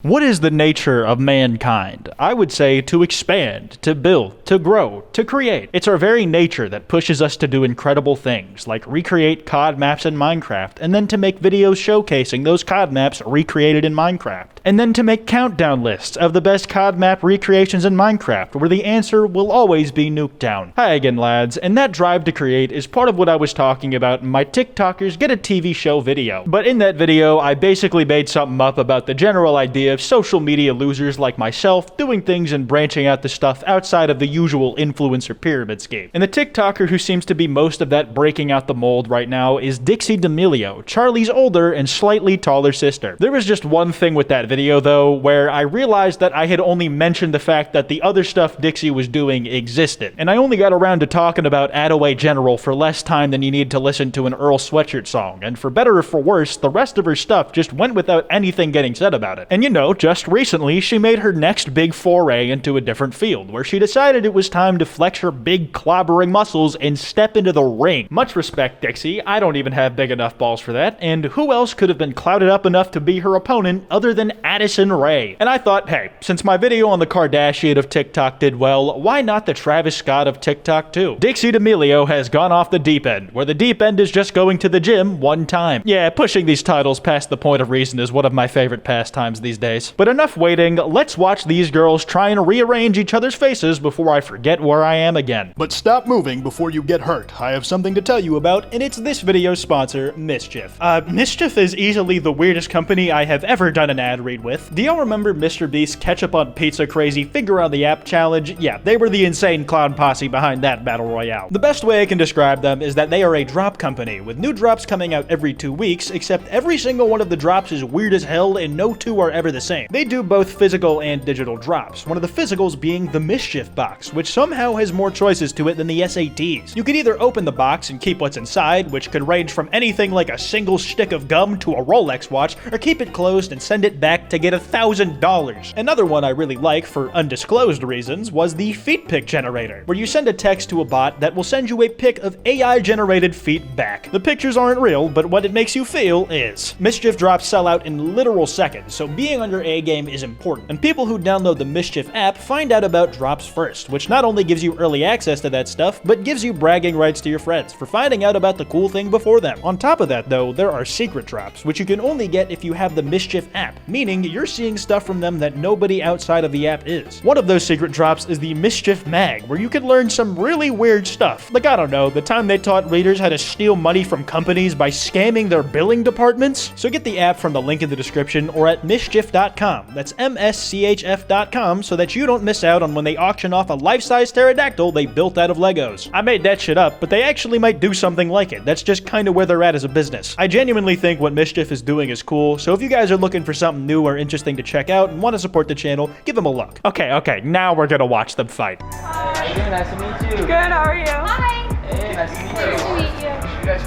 What is the nature of mankind? I would say to expand, to build, to grow, to create. It's our very nature that pushes us to do incredible things, like recreate COD maps in Minecraft, and then to make videos showcasing those COD maps recreated in Minecraft. And then to make countdown lists of the best COD map recreations in Minecraft, where the answer will always be Nuketown. Hi again, lads, and that drive to create is part of what I was talking about in my TikTokers Get a TV Show video. But in that video, I basically made something up about the general idea of social media losers like myself doing things and branching out the stuff outside of the usual influencer pyramid scheme. And the TikToker who seems to be most of that breaking out the mold right now is Dixie D'amelio, Charlie's older and slightly taller sister. There was just one thing with that video though, where I realized that I had only mentioned the fact that the other stuff Dixie was doing existed. And I only got around to talking about Attaway General for less time than you need to listen to an Earl Sweatshirt song. And for better or for worse, the rest of her stuff just went without anything getting said about it. And you know, just recently, she made her next big foray into a different field, where she decided it was time to flex her big clobbering muscles and step into the ring. Much respect, Dixie, I don't even have big enough balls for that, and who else could have been clouded up enough to be her opponent other than Addison Rae? And I thought, hey, since my video on the Kardashian of TikTok did well, why not the Travis Scott of TikTok too? Dixie D'amelio has gone off the deep end, where the deep end is just going to the gym one time. Yeah, pushing these titles past the point of reason is one of my favorite pastimes these days. But enough waiting, let's watch these girls try and rearrange each other's faces before I forget where I am again. But stop moving before you get hurt. I have something to tell you about, and it's this video's sponsor, Mischief. Mischief is easily the weirdest company I have ever done an ad read with. Do y'all remember Mr. Beast's ketchup on pizza crazy figure out the app challenge? Yeah, they were the insane clown posse behind that battle royale. The best way I can describe them is that they are a drop company, with new drops coming out every 2 weeks, except every single one of the drops is weird as hell and no two are ever the same. They do both physical and digital drops, one of the physicals being the Mischief box, which somehow has more choices to it than the SATs. You could either open the box and keep what's inside, which could range from anything like a single stick of gum to a Rolex watch, or keep it closed and send it back to get $1,000. Another one I really like, for undisclosed reasons, was the feet pic generator, where you send a text to a bot that will send you a pic of AI-generated feet back. The pictures aren't real, but what it makes you feel is. Mischief drops sell out in literal seconds, so being on your A game is important, and people who download the Mischief app find out about drops first, which not only gives you early access to that stuff, but gives you bragging rights to your friends for finding out about the cool thing before them. On top of that though, there are secret drops, which you can only get if you have the Mischief app, meaning you're seeing stuff from them that nobody outside of the app is. One of those secret drops is the Mischief Mag, where you can learn some really weird stuff. Like, I don't know, the time they taught readers how to steal money from companies by scamming their billing departments? So get the app from the link in the description or at mischief.com. That's MSCHF.com, so that you don't miss out on when they auction off a life-size pterodactyl they built out of Legos. I made that shit up, but they actually might do something like it. That's just kind of where they're at as a business. I genuinely think what Mischief is doing is cool, so if you guys are looking for something new or interesting to check out and want to support the channel, give them a look. Okay, now we're gonna watch them fight. Hi. Hey, nice to meet you. Good, how are you? Hi. Hey, nice to meet you. Nice to meet you. You guys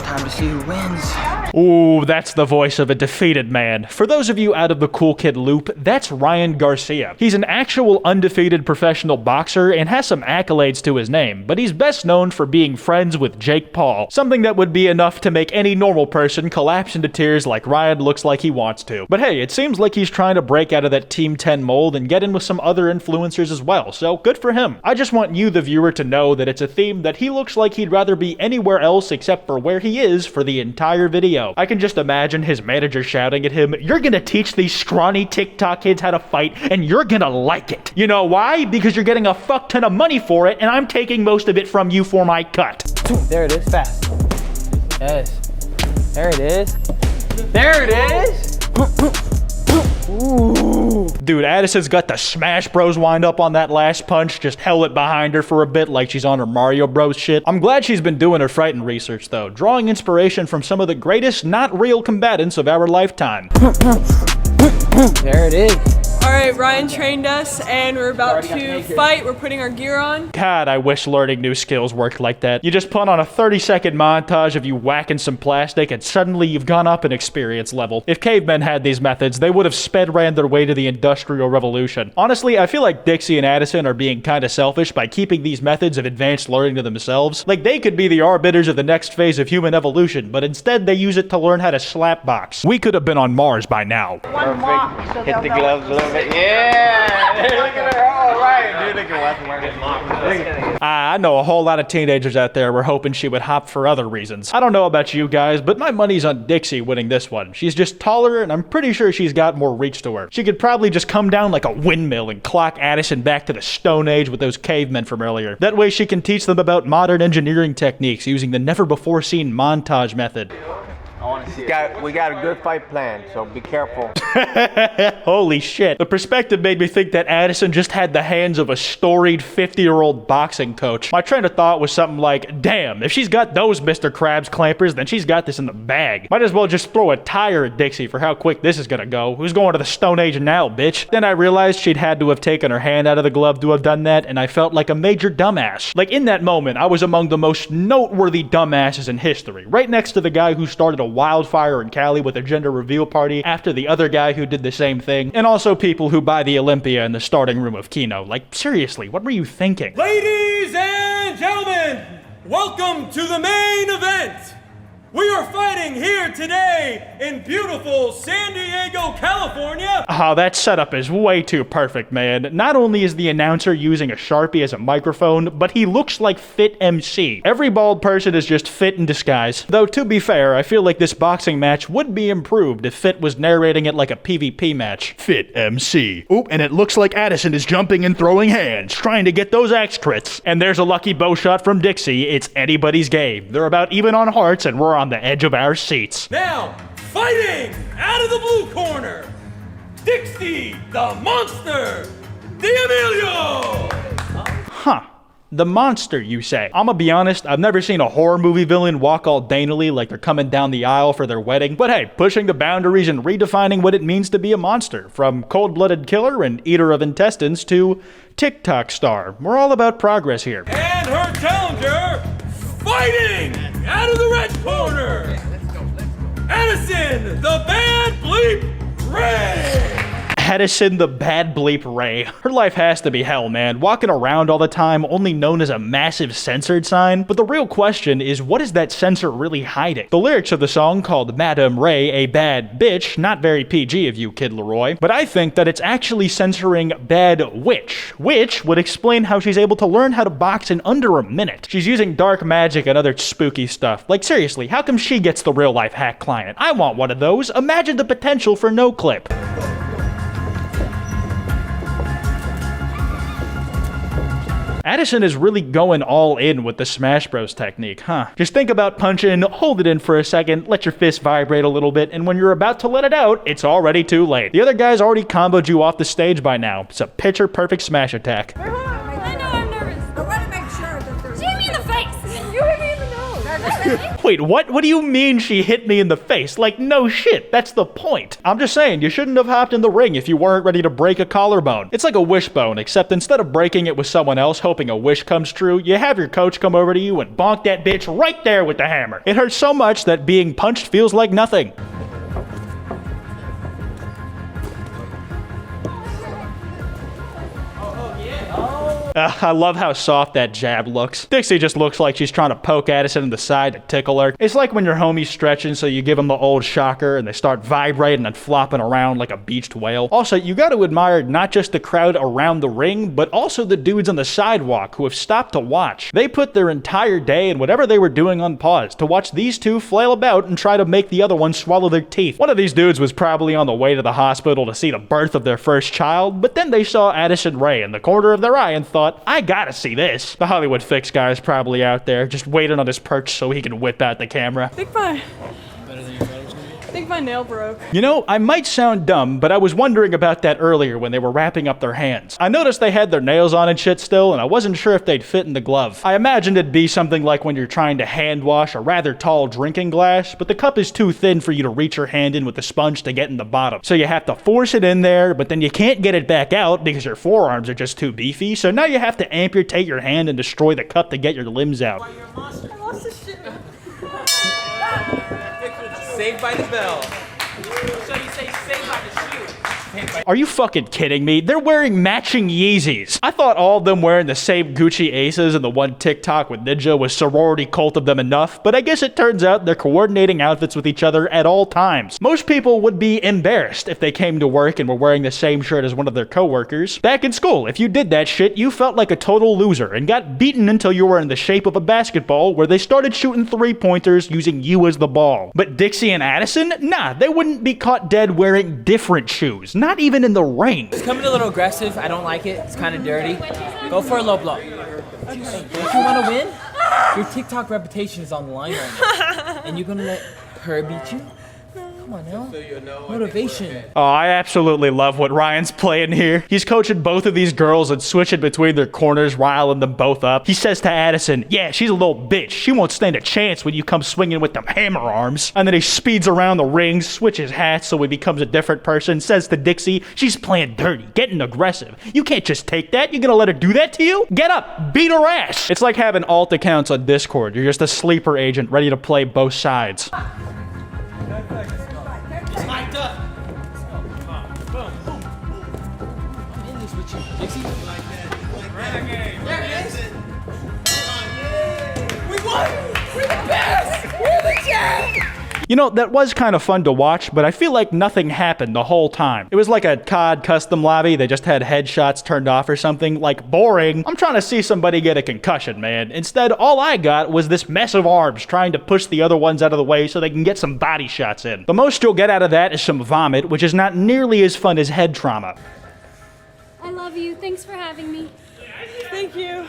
time to see who wins. Ooh, that's the voice of a defeated man. For those of you out of the cool kid loop, that's Ryan Garcia. He's an actual undefeated professional boxer and has some accolades to his name, but he's best known for being friends with Jake Paul, something that would be enough to make any normal person collapse into tears like Ryan looks like he wants to. But hey, it seems like he's trying to break out of that Team 10 mold and get in with some other influencers as well, so good for him. I just want you, the viewer, to know that it's a theme that he looks like he'd rather be anywhere else except for where he is for the entire video. I can just imagine his manager shouting at him, "You're gonna teach these scrawny TikTok kids how to fight, and you're gonna like it. You know why? Because you're getting a fuck ton of money for it, and I'm taking most of it from you for my cut." There it is, fast. Yes. There it is. There it is. Ooh. Dude, Addison's got the Smash Bros wind up on that last punch, just held it behind her for a bit like she's on her Mario Bros shit. I'm glad she's been doing her fighting research though, drawing inspiration from some of the greatest not real combatants of our lifetime. There it is. Alright, Ryan trained us and we're about to fight. We're putting our gear on. God, I wish learning new skills worked like that. You just put on a 30-second montage of you whacking some plastic and suddenly you've gone up an experience level. If cavemen had these methods, they would have sped ran their way to the Industrial Revolution. Honestly, I feel like Dixie and Addison are being kinda selfish by keeping these methods of advanced learning to themselves. Like, they could be the arbiters of the next phase of human evolution, but instead they use it to learn how to slap box. We could have been on Mars by now. One walk, so hit the gloves a little bit. Yeah! Look at her. All right, dude. Look at I know a whole lot of teenagers out there were hoping she would hop for other reasons. I don't know about you guys, but my money's on Dixie winning this one. She's just taller, and I'm pretty sure she's got more reach to her. She could probably just come down like a windmill and clock Addison back to the Stone Age with those cavemen from earlier. That way she can teach them about modern engineering techniques using the never-before-seen montage method. We got a good fight planned, so be careful. Holy shit. The perspective made me think that Addison just had the hands of a storied 50-year-old boxing coach. My train of thought was something like, damn, if she's got those Mr. Krabs clampers, then she's got this in the bag. Might as well just throw a tire at Dixie for how quick this is gonna go. Who's going to the Stone Age now, bitch? Then I realized she'd had to have taken her hand out of the glove to have done that, and I felt like a major dumbass. Like, in that moment, I was among the most noteworthy dumbasses in history, right next to the guy who started a wildfire in Cali with a gender reveal party after the other guy who did the same thing, and also people who buy the Olympia in the starting room of Kino. Like, seriously, what were you thinking? Ladies and gentlemen, welcome to the main event. We are fighting here today in beautiful San Diego, California. Oh, that setup is way too perfect, man. Not only is the announcer using a Sharpie as a microphone, but he looks like Fit MC. Every bald person is just Fit in disguise. Though, to be fair, I feel like this boxing match would be improved if Fit was narrating it like a PvP match. Fit MC. Oop, and it looks like Addison is jumping and throwing hands, trying to get those axe crits. And there's a lucky bow shot from Dixie. It's anybody's game. They're about even on hearts, and we're on the edge of our seats. Now, fighting out of the blue corner, Dixie the Monster D'amelio. Huh. The monster, you say? I'ma be honest, I've never seen a horror movie villain walk all daintily like they're coming down the aisle for their wedding. But hey, pushing the boundaries and redefining what it means to be a monster. From cold-blooded killer and eater of intestines to TikTok star. We're all about progress here. And her challenger, fighting out of the red corner, Addison the Bad Bleep Ray. Addison the Bad Bleep Ray. Her life has to be hell, man. Walking around all the time, only known as a massive censored sign. But the real question is, what is that censor really hiding? The lyrics of the song called Madame Ray, a bad bitch, not very PG of you, Kid Leroy, but I think that it's actually censoring bad witch, which would explain how she's able to learn how to box in under a minute. She's using dark magic and other spooky stuff. Like, seriously, how come she gets the real life hack client? I want one of those. Imagine the potential for no clip. Addison is really going all in with the Smash Bros technique, huh? Just think about punching, hold it in for a second, let your fist vibrate a little bit, and when you're about to let it out, it's already too late. The other guy's already comboed you off the stage by now. It's a picture-perfect smash attack. I know I'm nervous. I want to make sure that there's... She hit me in the face. You hit me in the nose. Wait, what? What do you mean she hit me in the face? Like, no shit, that's the point. I'm just saying, you shouldn't have hopped in the ring if you weren't ready to break a collarbone. It's like a wishbone, except instead of breaking it with someone else hoping a wish comes true, you have your coach come over to you and bonk that bitch right there with the hammer. It hurts so much that being punched feels like nothing. I love how soft that jab looks. Dixie just looks like she's trying to poke Addison in the side to tickle her. It's like when your homie's stretching, so you give them the old shocker and they start vibrating and flopping around like a beached whale. Also, you gotta admire not just the crowd around the ring, but also the dudes on the sidewalk who have stopped to watch. They put their entire day and whatever they were doing on pause to watch these two flail about and try to make the other one swallow their teeth. One of these dudes was probably on the way to the hospital to see the birth of their first child, but then they saw Addison Ray in the corner of their eye and thought, I gotta see this. The Hollywood Fix guy is probably out there, just waiting on his perch so he can whip out the camera. Think my think my nail broke. You know, I might sound dumb, but I was wondering about that earlier when they were wrapping up their hands. I noticed they had their nails on and shit still, and I wasn't sure if they'd fit in the glove. I imagined it'd be something like when you're trying to hand wash a rather tall drinking glass, but the cup is too thin for you to reach your hand in with the sponge to get in the bottom. So you have to force it in there, but then you can't get it back out because your forearms are just too beefy, so now you have to amputate your hand and destroy the cup to get your limbs out. I lost the shit. Saved by the bell. So you say saved by the shoe. Are you fucking kidding me? They're wearing matching Yeezys. I thought all of them wearing the same Gucci Aces and the one TikTok with Ninja was sorority cult of them enough, but I guess it turns out they're coordinating outfits with each other at all times. Most people would be embarrassed if they came to work and were wearing the same shirt as one of their coworkers. Back in school, if you did that shit, you felt like a total loser and got beaten until you were in the shape of a basketball where they started shooting three-pointers using you as the ball. But Dixie and Addison? Nah, they wouldn't be caught dead wearing different shoes. Not even in the rain. It's coming a little aggressive. I don't like it. It's kind of dirty. Go for a low blow. Hey, if you want to win, your TikTok reputation is on the line right now. And you're going to let her beat you? Come on now. Motivation. Oh, I absolutely love what Ryan's playing here. He's coaching both of these girls and switching between their corners, riling them both up. He says to Addison, yeah, she's a little bitch. She won't stand a chance when you come swinging with them hammer arms. And then he speeds around the ring, switches hats so he becomes a different person, says to Dixie, she's playing dirty, getting aggressive. You can't just take that. You gonna let her do that to you? Get up, beat her ass. It's like having alt accounts on Discord. You're just a sleeper agent ready to play both sides. Lined up. Boom. I'm in this with you, Dixie. There it is. We won! We're the best! We're the champ! You know, that was kind of fun to watch, but I feel like nothing happened the whole time. It was like a COD custom lobby. They just had headshots turned off or something. Like, boring. I'm trying to see somebody get a concussion, man. Instead, all I got was this mess of arms trying to push the other ones out of the way so they can get some body shots in. The most you'll get out of that is some vomit, which is not nearly as fun as head trauma. I love you. Thanks for having me. Thank you.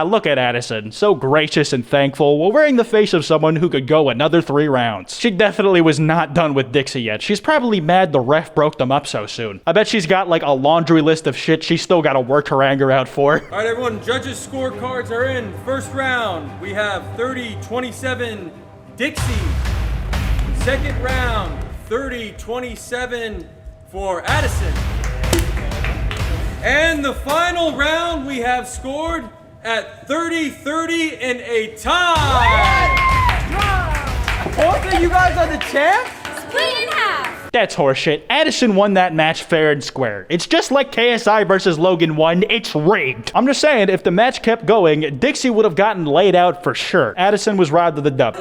Look at Addison, so gracious and thankful while wearing the face of someone who could go another 3 rounds. She definitely was not done with Dixie yet. She's probably mad the ref broke them up so soon. I bet she's got like a laundry list of shit she's still gotta work her anger out for. All right, everyone, judges' scorecards are in. First round, we have 30-27 Dixie. Second round, 30-27 for Addison. And the final round we have scored at 30-30 in a tie. Both of you guys are the champs? Split in half. That's horseshit. Addison won that match fair and square. It's just like KSI versus Logan 1. It's rigged. I'm just saying, if the match kept going, Dixie would have gotten laid out for sure. Addison was robbed of the dub.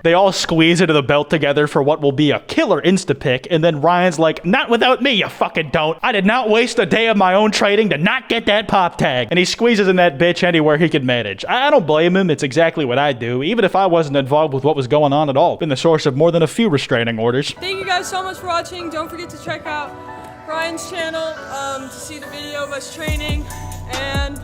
They all squeeze into the belt together for what will be a killer insta-pick, and then Ryan's like, not without me, you fucking don't. I did not waste a day of my own trading to not get that pop tag. And he squeezes in that bitch anywhere he can manage. I don't blame him. It's exactly what I do, even if I wasn't involved with what was going on at all. Been the source of more than a few restraining orders. Thank you guys so much for watching. Don't forget to check out Ryan's channel to see the video of us training. And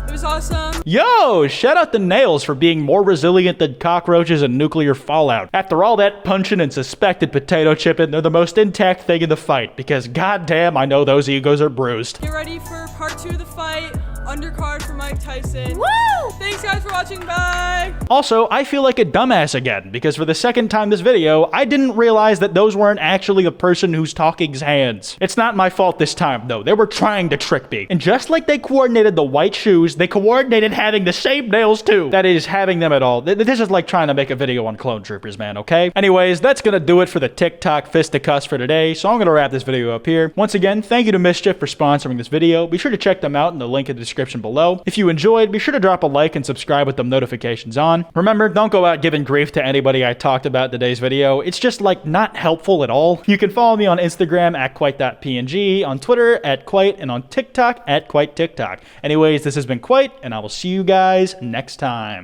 it was awesome. Yo, shout out the nails for being more resilient than cockroaches and nuclear fallout. After all that punching and suspected potato chipping, they're the most intact thing in the fight because goddamn, I know those egos are bruised. Get ready for part 2 of the fight. Undercard for Mike Tyson. Woo! Thanks guys for watching. Bye. Also, I feel like a dumbass again because for the second time this video, I didn't realize that those weren't actually the person who's talking's hands. It's not my fault this time though. They were trying to trick me. And just like they coordinated the white shoes, they coordinated having the same nails too. That is, having them at all. This is like trying to make a video on clone troopers, man, okay? Anyways, that's gonna do it for the TikTok fisticuffs for today, so I'm gonna wrap this video up here. Once again, thank you to Mischief for sponsoring this video. Be sure to check them out in the link in the description below. If you enjoyed, be sure to drop a like and subscribe with them notifications on. Remember, don't go out giving grief to anybody I talked about in today's video. It's just like not helpful at all. You can follow me on Instagram at kwite.png, on Twitter at Kwite, and on TikTok at KwiteTikTok. Anyways, this has been Kwite, and I will see you guys next time.